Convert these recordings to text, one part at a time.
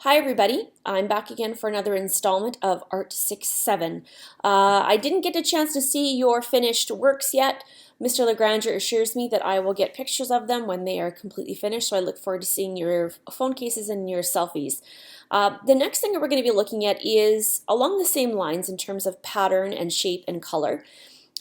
Hi everybody, I'm back again for another installment of Art 6-7. I didn't get a chance to see your finished works yet. Mr. Legranger assures me that I will get pictures of them when they are completely finished, so I look forward to seeing your phone cases and your selfies. The next thing that we're going to be looking at is along the same lines in terms of pattern and shape and color,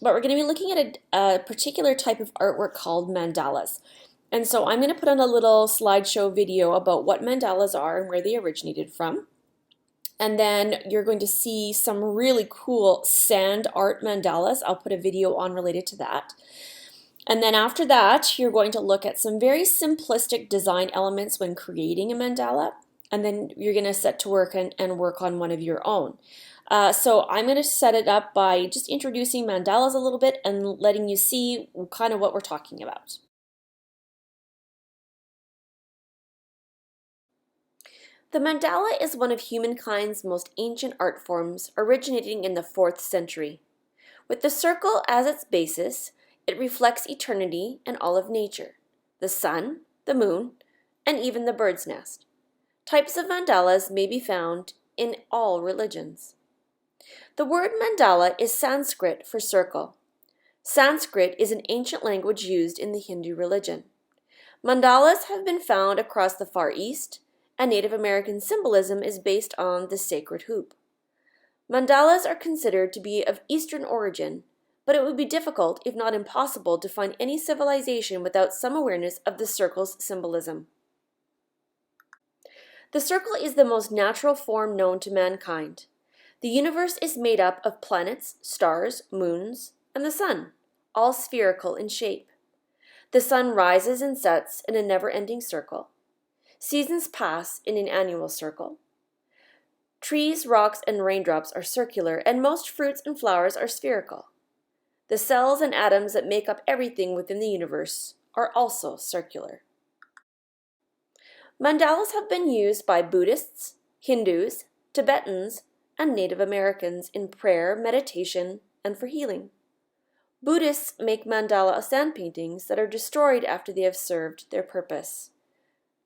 but we're going to be looking at a particular type of artwork called mandalas. And so I'm going to put on a little slideshow video about what mandalas are and where they originated from. And then you're going to see some really cool sand art mandalas. I'll put a video on related to that. And then after that, you're going to look at some very simplistic design elements when creating a mandala. And then you're going to set to work and work on one of your own. So I'm going to set it up by just introducing mandalas a little bit and letting you see kind of what we're talking about. The mandala is one of humankind's most ancient art forms, originating in the 4th century. With the circle as its basis, it reflects eternity and all of nature, the sun, the moon, and even the bird's nest. Types of mandalas may be found in all religions. The word mandala is Sanskrit for circle. Sanskrit is an ancient language used in the Hindu religion. Mandalas have been found across the Far East, and Native American symbolism is based on the sacred hoop. Mandalas are considered to be of Eastern origin, but it would be difficult, if not impossible, to find any civilization without some awareness of the circle's symbolism. The circle is the most natural form known to mankind. The universe is made up of planets, stars, moons, and the sun, all spherical in shape. The sun rises and sets in a never-ending circle. Seasons pass in an annual circle. Trees, rocks, and raindrops are circular, and most fruits and flowers are spherical. The cells and atoms that make up everything within the universe are also circular. Mandalas have been used by Buddhists, Hindus, Tibetans, and Native Americans in prayer, meditation, and for healing. Buddhists make mandala sand paintings that are destroyed after they have served their purpose.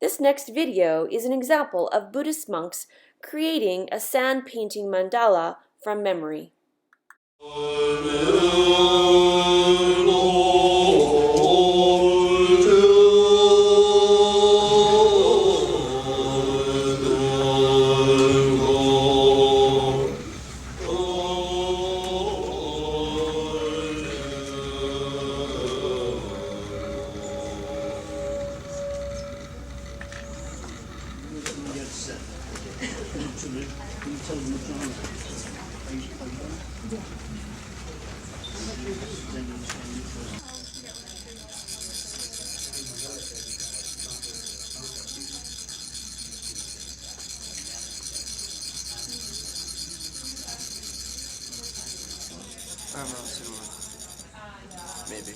This next video is an example of Buddhist monks creating a sand painting mandala from memory. I'm not sure. Maybe.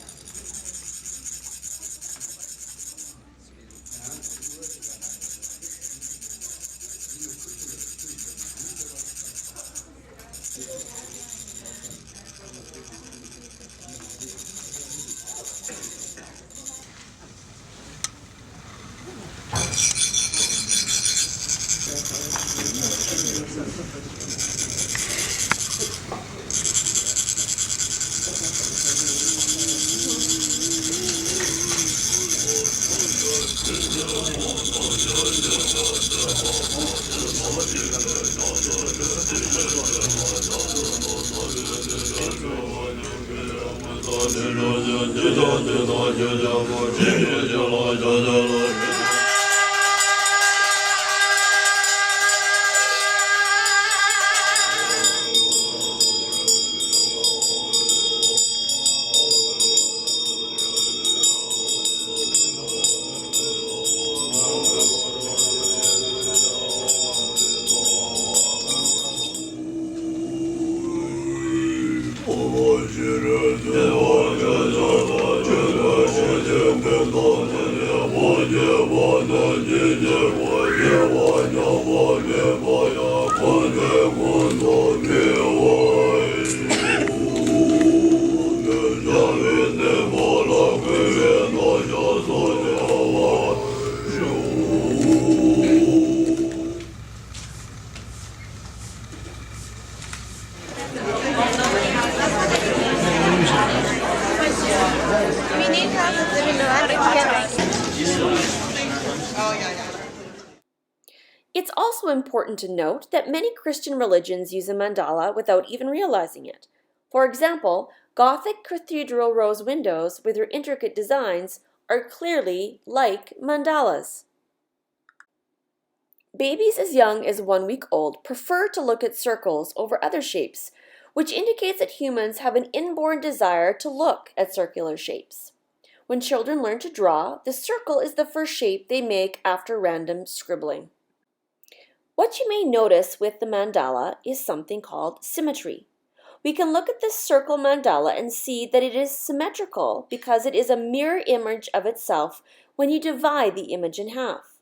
It's also important to note that many Christian religions use a mandala without even realizing it. For example, Gothic cathedral rose windows with their intricate designs are clearly like mandalas. Babies as young as 1 week old prefer to look at circles over other shapes, which indicates that humans have an inborn desire to look at circular shapes. When children learn to draw, the circle is the first shape they make after random scribbling. What you may notice with the mandala is something called symmetry. We can look at this circle mandala and see that it is symmetrical because it is a mirror image of itself when you divide the image in half.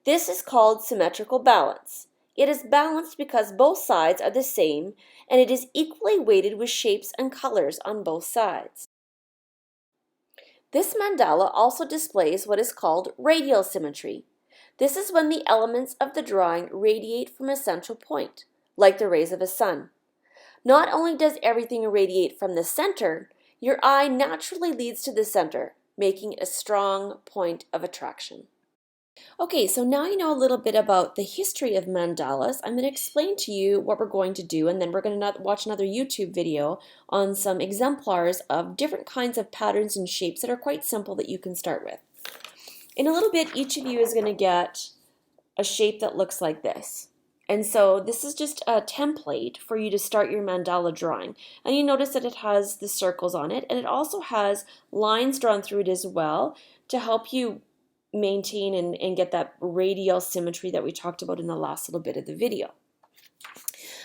This is called symmetrical balance. It is balanced because both sides are the same and it is equally weighted with shapes and colors on both sides. This mandala also displays what is called radial symmetry. This is when the elements of the drawing radiate from a central point, like the rays of a sun. Not only does everything radiate from the center, your eye naturally leads to the center, making it a strong point of attraction. Okay, so now you know a little bit about the history of mandalas. I'm going to explain to you what we're going to do, and then we're going to watch another YouTube video on some exemplars of different kinds of patterns and shapes that are quite simple that you can start with. In a little bit, each of you is going to get a shape that looks like this. And so this is just a template for you to start your mandala drawing. And you notice that it has the circles on it, and it also has lines drawn through it as well to help you maintain and get that radial symmetry that we talked about in the last little bit of the video.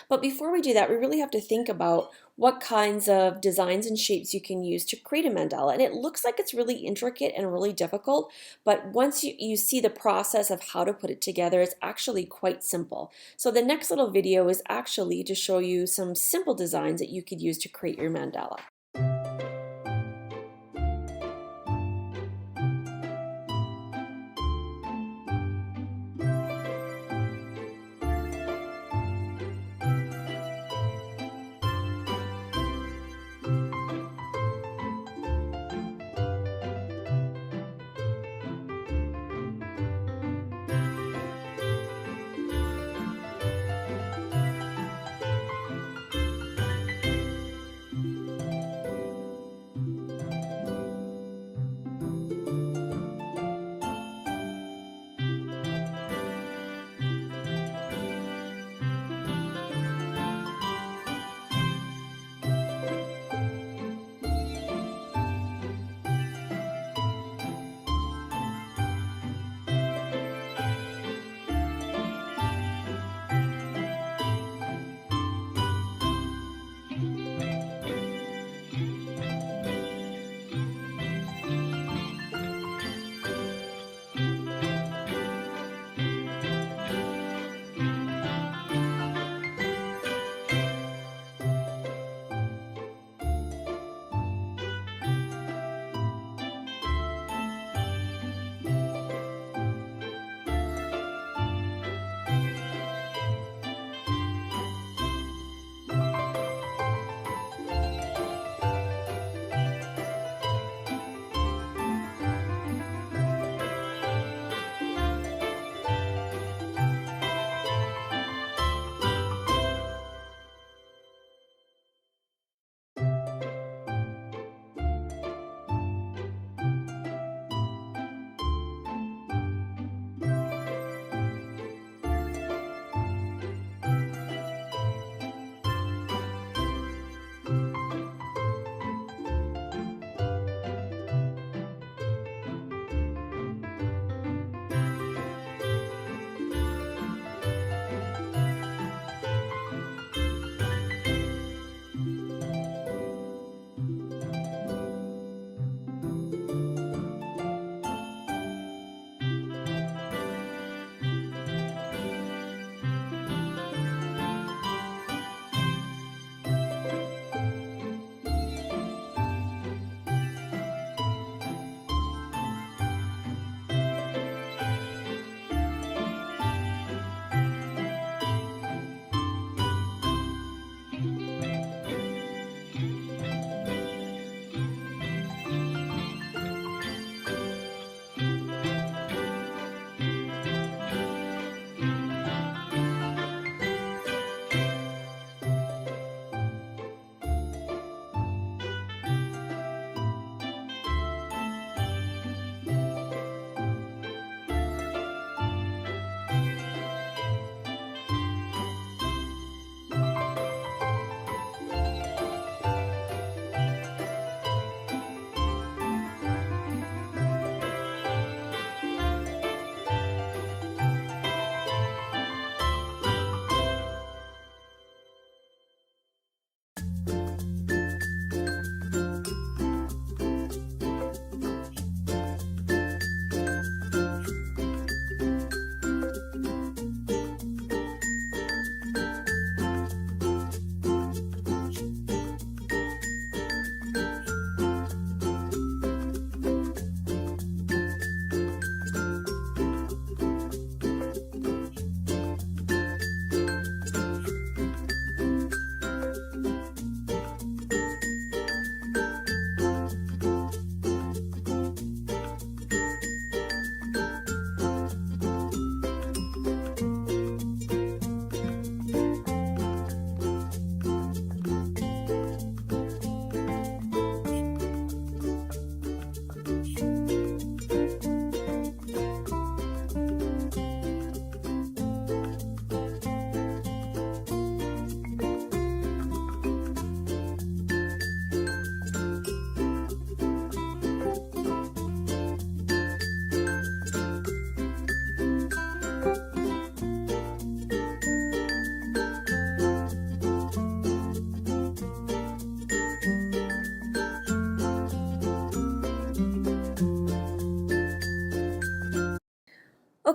But before we do that, we really have to think about what kinds of designs and shapes you can use to create a mandala. And it looks like it's really intricate and really difficult, but once you see the process of how to put it together, it's actually quite simple. So the next little video is actually to show you some simple designs that you could use to create your mandala.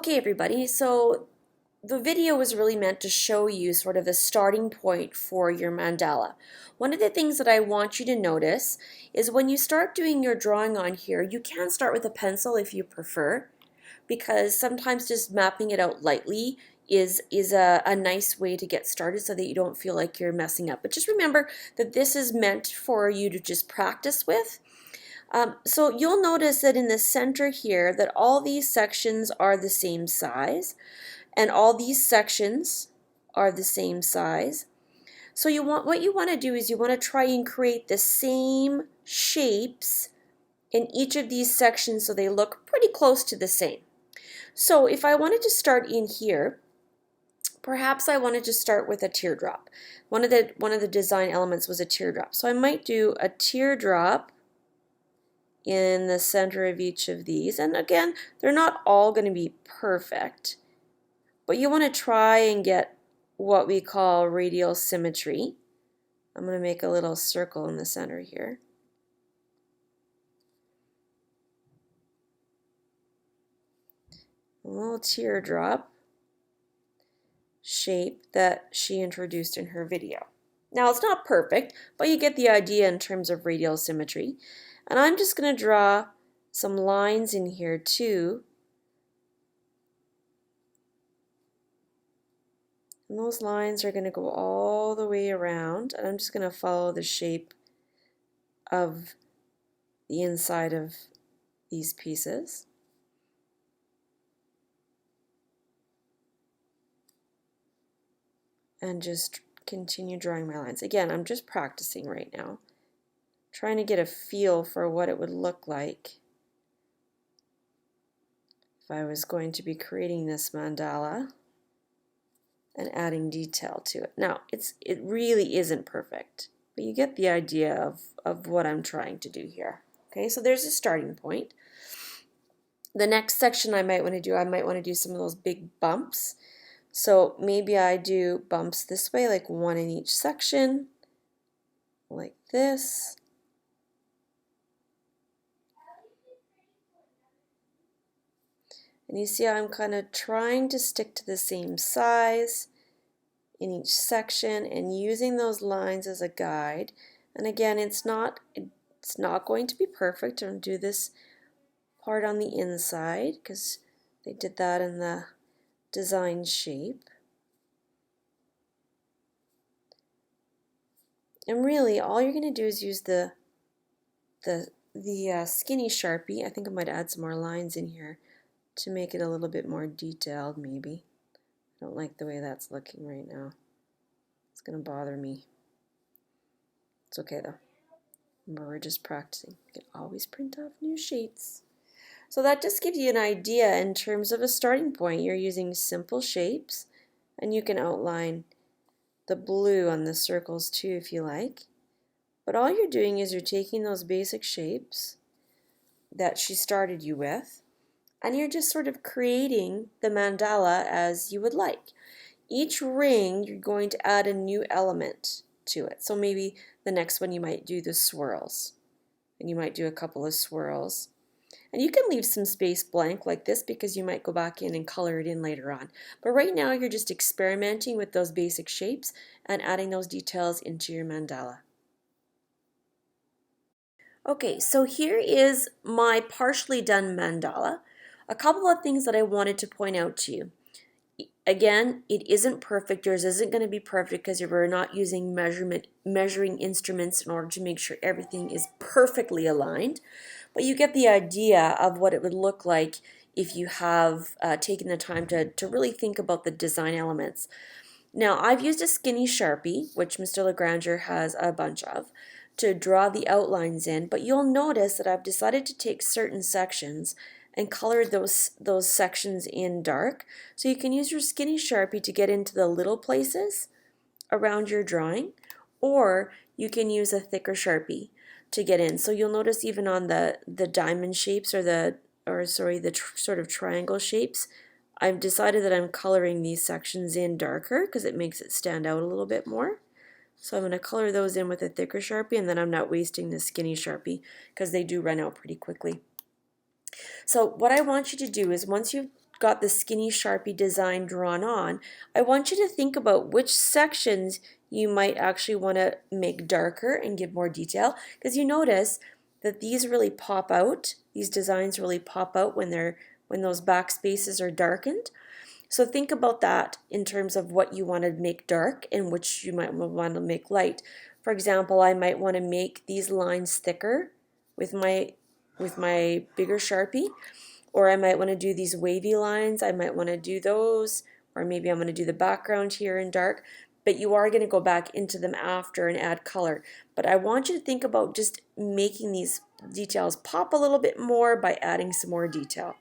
Okay, everybody, so the video was really meant to show you sort of the starting point for your mandala. One of the things that I want you to notice is when you start doing your drawing on here, you can start with a pencil if you prefer, because sometimes just mapping it out lightly is a nice way to get started so that you don't feel like you're messing up. But just remember that this is meant for you to just practice with. So you'll notice that in the center here that all these sections are the same size and all these sections are the same size. So what you want to do is you want to try and create the same shapes in each of these sections so they look pretty close to the same. So if I wanted to start in here, perhaps I wanted to start with a teardrop. One of the design elements was a teardrop. So I might do a teardrop in the center of each of these. And again, they're not all going to be perfect, but you want to try and get what we call radial symmetry. I'm going to make a little circle in the center here. A little teardrop shape that she introduced in her video. Now it's not perfect, but you get the idea in terms of radial symmetry. And I'm just going to draw some lines in here too. And those lines are going to go all the way around, and I'm just going to follow the shape of the inside of these pieces. And just continue drawing my lines. Again, I'm just practicing right now, trying to get a feel for what it would look like if I was going to be creating this mandala and adding detail to it. Now, it really isn't perfect, but you get the idea of what I'm trying to do here. Okay, so there's a starting point. The next section I might want to do some of those big bumps. So maybe I do bumps this way, like one in each section, like this. And you see how I'm kind of trying to stick to the same size in each section and using those lines as a guide. And again, it's not going to be perfect. I'm going to do this part on the inside because they did that in the design shape. And really, all you're going to do is use the skinny Sharpie. I think I might add some more lines in here to make it a little bit more detailed, maybe. I don't like the way that's looking right now. It's going to bother me. It's okay though. Remember, we're just practicing. You can always print off new shapes. So that just gives you an idea in terms of a starting point. You're using simple shapes, and you can outline the blue on the circles too if you like. But all you're doing is you're taking those basic shapes that she started you with, and you're just sort of creating the mandala as you would like. Each ring, you're going to add a new element to it. So maybe the next one you might do the swirls, and you might do a couple of swirls. And you can leave some space blank like this because you might go back in and color it in later on. But right now you're just experimenting with those basic shapes and adding those details into your mandala. Okay, so here is my partially done mandala. A couple of things that I wanted to point out to you. Again, it isn't perfect. Yours isn't going to be perfect because we're not using measuring instruments in order to make sure everything is perfectly aligned. But you get the idea of what it would look like if you have taken the time to really think about the design elements. Now, I've used a skinny Sharpie, which Mr. Legranger has a bunch of, to draw the outlines in, but you'll notice that I've decided to take certain sections and color those sections in dark. So you can use your skinny Sharpie to get into the little places around your drawing, or you can use a thicker Sharpie to get in. So you'll notice even on the diamond shapes or the sort of triangle shapes, I've decided that I'm coloring these sections in darker because it makes it stand out a little bit more. So I'm going to color those in with a thicker Sharpie, and then I'm not wasting the skinny Sharpie because they do run out pretty quickly. So what I want you to do is once you've got the skinny Sharpie design drawn on, I want you to think about which sections you might actually want to make darker and give more detail, because you notice that these really pop out. These designs really pop out when those back spaces are darkened. So think about that in terms of what you want to make dark and which you might want to make light. For example, I might want to make these lines thicker with my bigger Sharpie, or I might want to do these wavy lines. I might want to do those, or maybe I'm going to do the background here in dark. But you are going to go back into them after and add color. But I want you to think about just making these details pop a little bit more by adding some more detail.